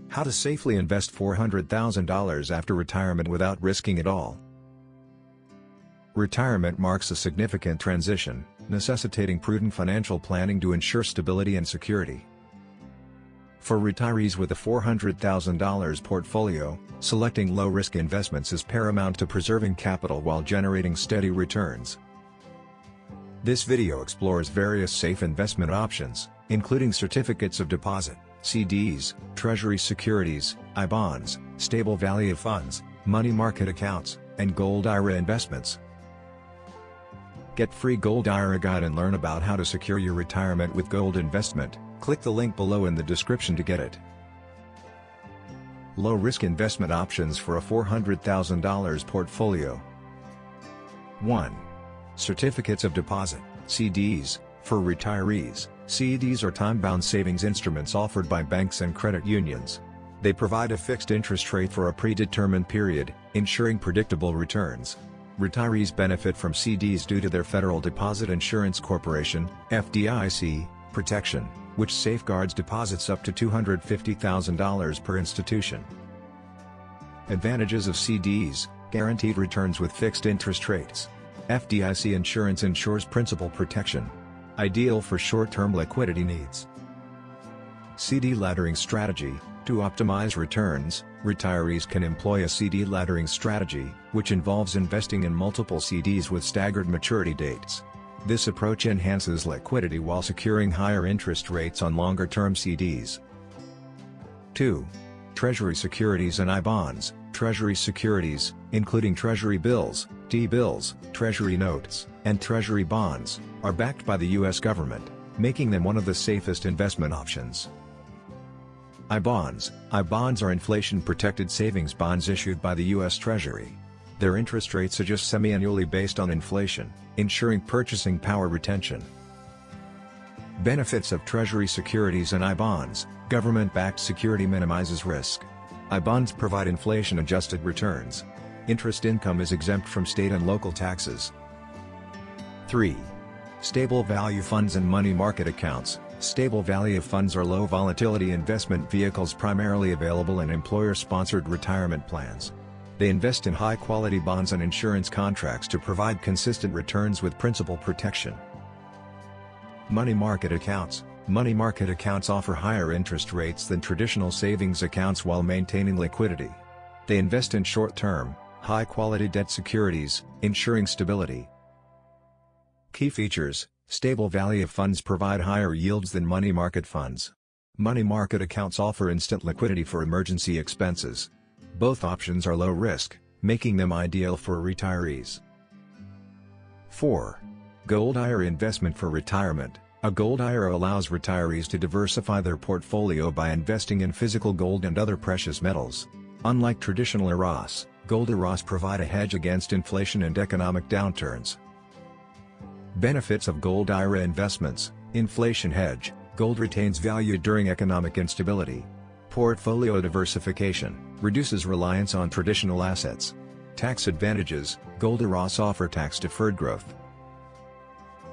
How to safely invest $400,000 after retirement without risking it all. Retirement marks a significant transition, necessitating prudent financial planning to ensure stability and security. For retirees with a $400,000 portfolio, selecting low-risk investments is paramount to preserving capital while generating steady returns. This video explores various safe investment options, including certificates of deposit, CDs, Treasury securities, I-bonds, stable value funds, money market accounts, and gold IRA investments. Get free Gold IRA guide and learn about how to secure your retirement with gold investment. Click the link below in the description to get it. Low-risk investment options for a $400,000 portfolio. 1. Certificates of deposit, CDs, for retirees. CDs are time-bound savings instruments offered by banks and credit unions. They provide a fixed interest rate for a predetermined period, ensuring predictable returns. Retirees benefit from CDs due to their Federal Deposit Insurance Corporation (FDIC) protection, which safeguards deposits up to $250,000 per institution. Advantages of CDs: guaranteed returns with fixed interest rates. FDIC insurance ensures principal protection. Ideal for short-term liquidity needs. CD laddering strategy: to optimize returns, retirees can employ a CD laddering strategy, which involves investing in multiple CDs with staggered maturity dates. This approach enhances liquidity while securing higher interest rates on longer-term CDs. 2. Treasury securities and I-bonds. Treasury securities, including Treasury bills, T-bills, Treasury notes, and Treasury bonds, are backed by the U.S. government, making them one of the safest investment options. I-bonds. I-bonds are inflation-protected savings bonds issued by the U.S. Treasury. Their interest rates adjust semi-annually based on inflation, ensuring purchasing power retention. Benefits of Treasury securities and I-bonds: government-backed security minimizes risk. I-bonds provide inflation-adjusted returns. Interest income is exempt from state and local taxes. 3. Stable value funds and money market accounts. Stable value funds are low-volatility investment vehicles primarily available in employer-sponsored retirement plans. They invest in high-quality bonds and insurance contracts to provide consistent returns with principal protection. Money market accounts. Money market accounts offer higher interest rates than traditional savings accounts while maintaining liquidity. They invest in short-term, high-quality debt securities, ensuring stability. Key features: stable value funds provide higher yields than money market funds. Money market accounts offer instant liquidity for emergency expenses. Both options are low risk, making them ideal for retirees. 4. Gold IRA investment for retirement. A gold IRA allows retirees to diversify their portfolio by investing in physical gold and other precious metals. Unlike traditional IRAs, gold IRAs provide a hedge against inflation and economic downturns. Benefits of gold IRA investments: inflation hedge. Gold retains value during economic instability. Portfolio diversification, reduces reliance on traditional assets. Tax advantages: gold IRAs offer tax-deferred growth.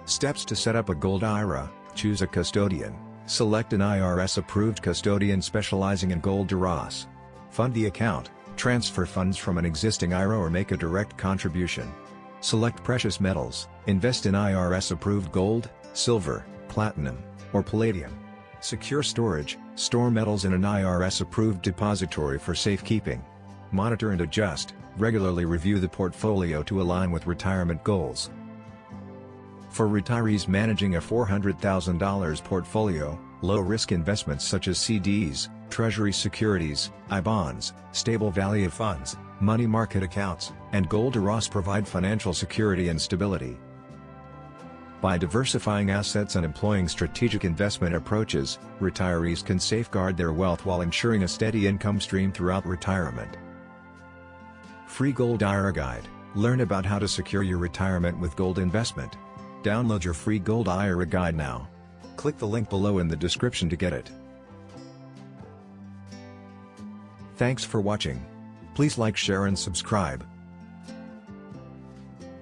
Steps to set up a gold IRA: choose a custodian. Select an IRS-approved custodian specializing in gold IRAs. Fund the account: transfer funds from an existing IRA or make a direct contribution. Select precious metals: invest in IRS-approved gold, silver, platinum, or palladium. Secure storage: store metals in an IRS-approved depository for safekeeping. Monitor and adjust: regularly review the portfolio to align with retirement goals. For retirees managing a $400,000 portfolio, low-risk investments such as CDs, Treasury securities, I-bonds, stable value funds, money market accounts, and gold IRAs provide financial security and stability. By diversifying assets and employing strategic investment approaches, retirees can safeguard their wealth while ensuring a steady income stream throughout retirement. Free Gold IRA Guide: learn about how to secure your retirement with gold investment. Download your free Gold IRA Guide now. Click the link below in the description to get it. Thanks for watching. Please like, share and subscribe.